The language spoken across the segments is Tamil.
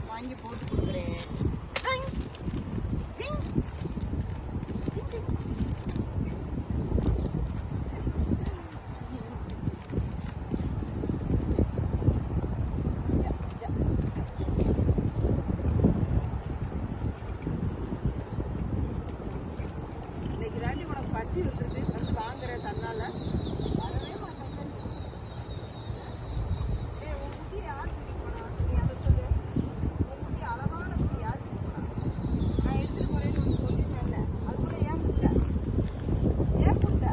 வாங்கி போட்டு கொடுக்குறேன். இன்னைக்கு தாண்டி உனக்கு பசி வந்துருக்கு, வந்து வாங்குற தன்னால வரவே மாட்டேன். உன் குட்டி யார் கூட்டிட்டு போனா? நீ அதை சொல்லு. உன் குட்டி அழகான குட்டி யார் கூட்டிட்டு போனா? நான் எடுத்துட்டு போறேன்னு ஒன்று சொல்லிட்டேன்ல, அதுக்குள்ள ஏன் புட்ட? ஏன் புட்ட?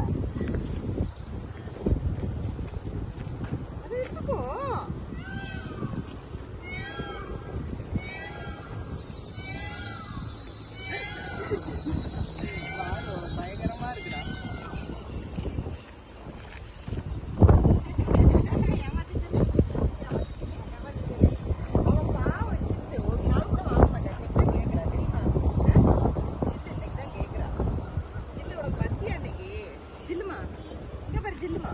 அதை எடுத்துக்கோ. பயங்கரமா இருக்குடா. அவன் பாவம் சில்லு, ஒரு நாள் கூட வாங்க மாட்டான். இன்னைக்கு கேட்கறா தெரியுமா? சில்லு இன்னைக்கு தான் கேட்கறா. சில்லு உனக்கு பசியா இன்னைக்கு? ஜில்லுமா இங்க பாரு, ஜில்லுமா